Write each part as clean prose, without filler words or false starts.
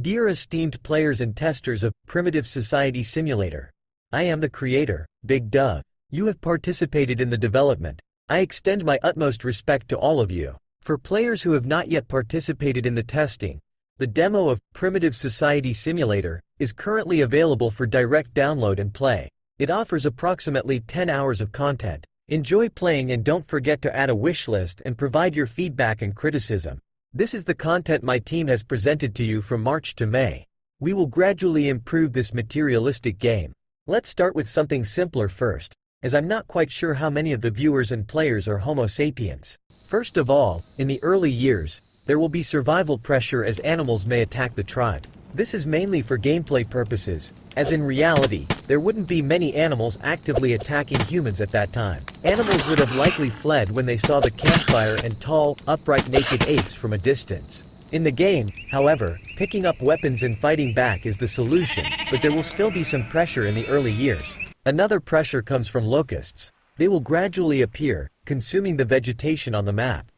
Dear esteemed players and testers of Primitive Society Simulator. I am the creator, Big Dove. You have participated in the development. I extend my utmost respect to all of you. For players who have not yet participated in the testing, the demo of Primitive Society Simulator is currently available for direct download and play. It offers approximately 10 hours of content. Enjoy playing and don't forget to add a wish list and provide your feedback and criticism. This is the content my team has presented to you from March to May. We will gradually improve this materialistic game. Let's start with something simpler first, as I'm not quite sure how many of the viewers and players are Homo sapiens. First of all, in the early years, there will be survival pressure as animals may attack the tribe. This is mainly for gameplay purposes, as in reality, there wouldn't be many animals actively attacking humans at that time. Animals would have likely fled when they saw the campfire and tall, upright naked apes from a distance. In the game, however, picking up weapons and fighting back is the solution, but there will still be some pressure in the early years. Another pressure comes from locusts. They will gradually appear, consuming the vegetation on the map.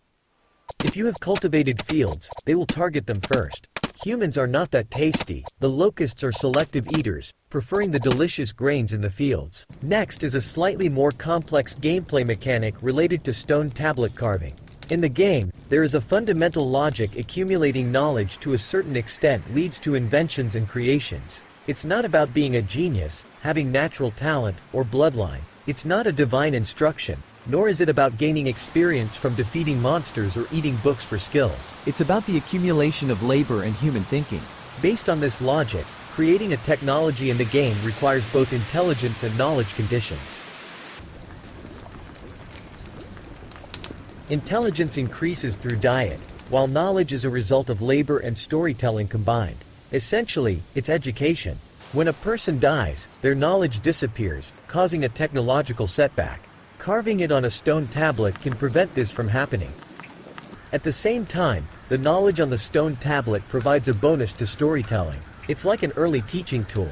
If you have cultivated fields, they will target them first. Humans are not that tasty. The locusts are selective eaters, preferring the delicious grains in the fields. Next is a slightly more complex gameplay mechanic related to stone tablet carving. In the game, there is a fundamental logic. Accumulating knowledge to a certain extent leads to inventions and creations. It's not about being a genius, having natural talent, or bloodline. It's not a divine instruction, nor is it about gaining experience from defeating monsters or eating books for skills. It's about the accumulation of labor and human thinking. Based on this logic, creating a technology in the game requires both intelligence and knowledge conditions. Intelligence increases through diet, while knowledge is a result of labor and storytelling combined. Essentially, it's education. When a person dies, their knowledge disappears, causing a technological setback. Carving it on a stone tablet can prevent this from happening. At the same time, the knowledge on the stone tablet provides a bonus to storytelling. It's like an early teaching tool.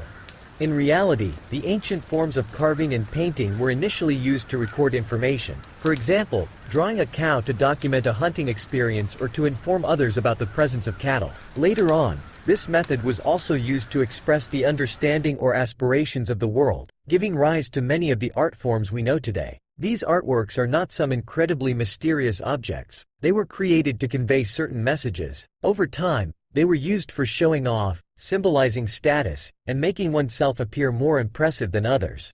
In reality, the ancient forms of carving and painting were initially used to record information. For example, drawing a cow to document a hunting experience or to inform others about the presence of cattle. Later on, this method was also used to express the understanding or aspirations of the world, giving rise to many of the art forms we know today. These artworks are not some incredibly mysterious objects. They were created to convey certain messages. Over time, they were used for showing off, symbolizing status, and making oneself appear more impressive than others.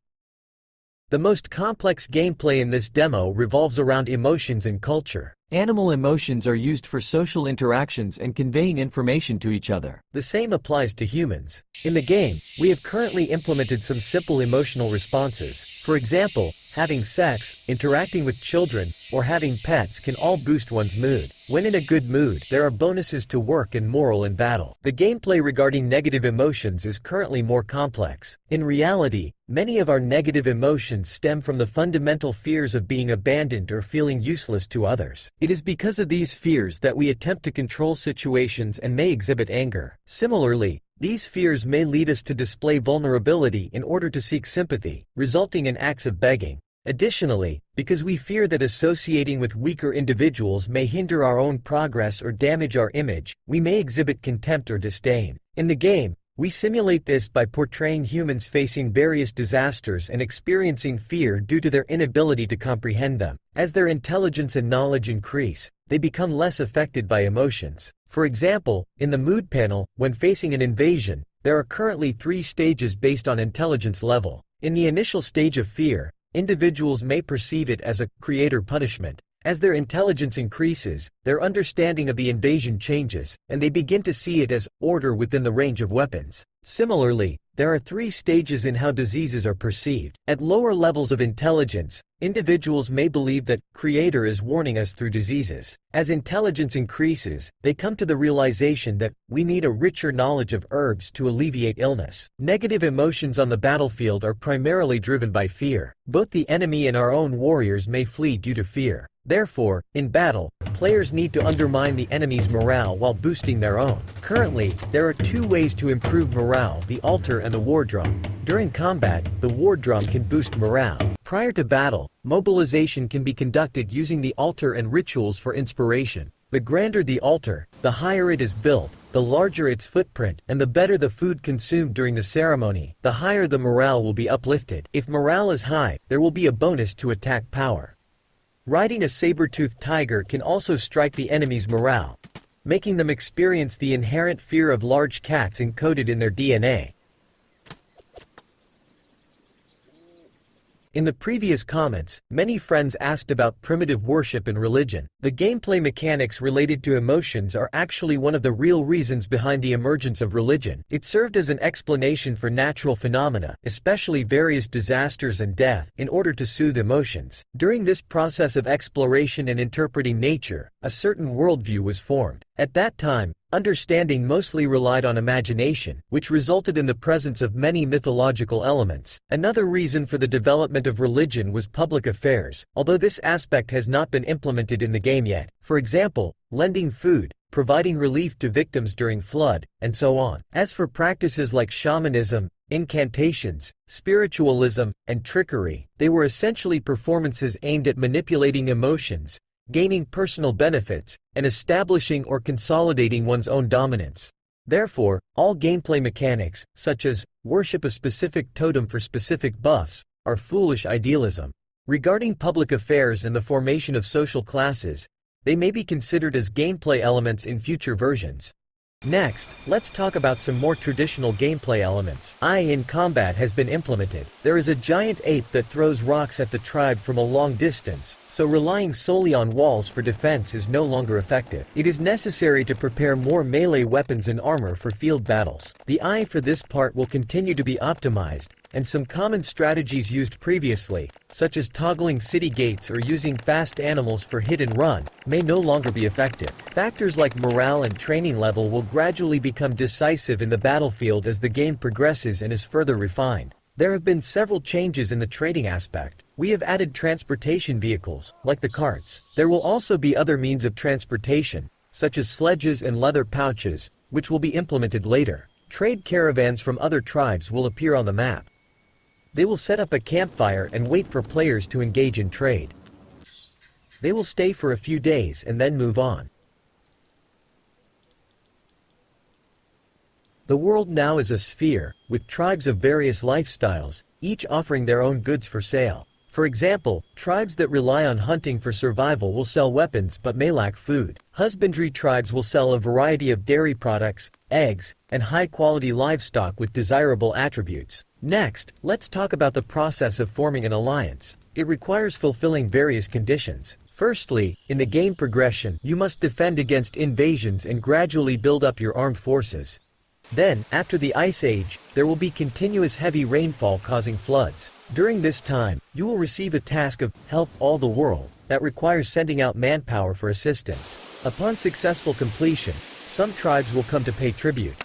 The most complex gameplay in this demo revolves around emotions and culture. Animal emotions are used for social interactions and conveying information to each other. The same applies to humans. In the game, we have currently implemented some simple emotional responses. For example, having sex, interacting with children, or having pets can all boost one's mood. When in a good mood, there are bonuses to work and moral in battle. The gameplay regarding negative emotions is currently more complex. In reality, many of our negative emotions stem from the fundamental fears of being abandoned or feeling useless to others. It is because of these fears that we attempt to control situations and may exhibit anger. Similarly, these fears may lead us to display vulnerability in order to seek sympathy, resulting in acts of begging. Additionally, because we fear that associating with weaker individuals may hinder our own progress or damage our image, we may exhibit contempt or disdain. In the game, we simulate this by portraying humans facing various disasters and experiencing fear due to their inability to comprehend them. As their intelligence and knowledge increase, they become less affected by emotions. For example, in the mood panel, when facing an invasion, there are currently 3 stages based on intelligence level. In the initial stage of fear, individuals may perceive it as a creator punishment. As their intelligence increases, their understanding of the invasion changes, and they begin to see it as order within the range of weapons. Similarly, there are 3 stages in how diseases are perceived. At lower levels of intelligence, individuals may believe that creator is warning us through diseases. As intelligence increases, they come to the realization that we need a richer knowledge of herbs to alleviate illness. Negative emotions on the battlefield are primarily driven by fear. Both the enemy and our own warriors may flee due to fear. Therefore, in battle, players need to undermine the enemy's morale while boosting their own. Currently, there are 2 ways to improve morale: the altar and the war drum. During combat, the war drum can boost morale. Prior to battle, mobilization can be conducted using the altar and rituals for inspiration. The grander the altar, the higher it is built, the larger its footprint, and the better the food consumed during the ceremony, the higher the morale will be uplifted. If morale is high, there will be a bonus to attack power. Riding a saber-toothed tiger can also strike the enemy's morale, making them experience the inherent fear of large cats encoded in their DNA. In the previous comments, many friends asked about primitive worship and religion. The gameplay mechanics related to emotions are actually one of the real reasons behind the emergence of religion. It served as an explanation for natural phenomena, especially various disasters and death, in order to soothe emotions. During this process of exploration and interpreting nature, a certain worldview was formed. At that time, understanding mostly relied on imagination, which resulted in the presence of many mythological elements. Another reason for the development of religion was public affairs, although this aspect has not been implemented in the game yet. For example, lending food, providing relief to victims during flood, and so on. As for practices like shamanism, incantations, spiritualism, and trickery, they were essentially performances aimed at manipulating emotions, gaining personal benefits, and establishing or consolidating one's own dominance. Therefore, all gameplay mechanics, such as worship a specific totem for specific buffs, are foolish idealism. Regarding public affairs and the formation of social classes, they may be considered as gameplay elements in future versions. Next, let's talk about some more traditional gameplay elements. In combat has been implemented. There is a giant ape that throws rocks at the tribe from a long distance, so relying solely on walls for defense is no longer effective. It is necessary to prepare more melee weapons and armor for field battles. The eye for this part will continue to be optimized, and some common strategies used previously, such as toggling city gates or using fast animals for hit and run, may no longer be effective. Factors like morale and training level will gradually become decisive in the battlefield as the game progresses and is further refined. There have been several changes in the trading aspect. We have added transportation vehicles, like the carts. There will also be other means of transportation, such as sledges and leather pouches, which will be implemented later. Trade caravans from other tribes will appear on the map. They will set up a campfire and wait for players to engage in trade. They will stay for a few days and then move on. The world now is a sphere, with tribes of various lifestyles, each offering their own goods for sale. For example, tribes that rely on hunting for survival will sell weapons but may lack food. Husbandry tribes will sell a variety of dairy products, eggs, and high-quality livestock with desirable attributes. Next, let's talk about the process of forming an alliance. It requires fulfilling various conditions. Firstly, in the game progression, you must defend against invasions and gradually build up your armed forces. Then, after the Ice Age, there will be continuous heavy rainfall causing floods. During this time, you will receive a task of help all the world that requires sending out manpower for assistance. Upon successful completion, some tribes will come to pay tribute.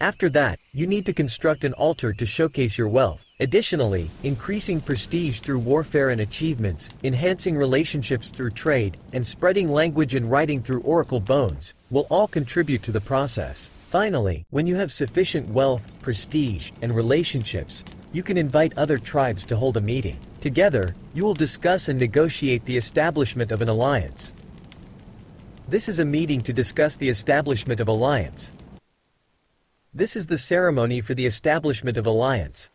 After that, you need to construct an altar to showcase your wealth. Additionally, increasing prestige through warfare and achievements, enhancing relationships through trade, and spreading language and writing through oracle bones, will all contribute to the process. Finally, when you have sufficient wealth, prestige, and relationships, you can invite other tribes to hold a meeting. Together, you will discuss and negotiate the establishment of an alliance. This is a meeting to discuss the establishment of alliance. This is the ceremony for the establishment of alliance.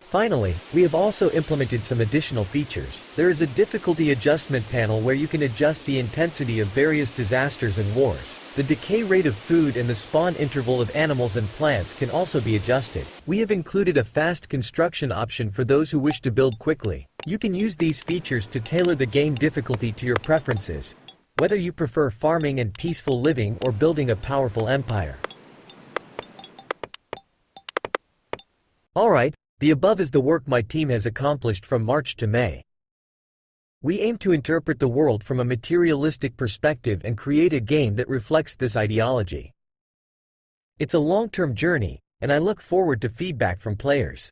Finally, we have also implemented some additional features. There is a difficulty adjustment panel where you can adjust the intensity of various disasters and wars. The decay rate of food and the spawn interval of animals and plants can also be adjusted. We have included a fast construction option for those who wish to build quickly. You can use these features to tailor the game difficulty to your preferences, whether you prefer farming and peaceful living or building a powerful empire. Alright, the above is the work my team has accomplished from March to May. We aim to interpret the world from a materialistic perspective and create a game that reflects this ideology. It's a long-term journey, and I look forward to feedback from players.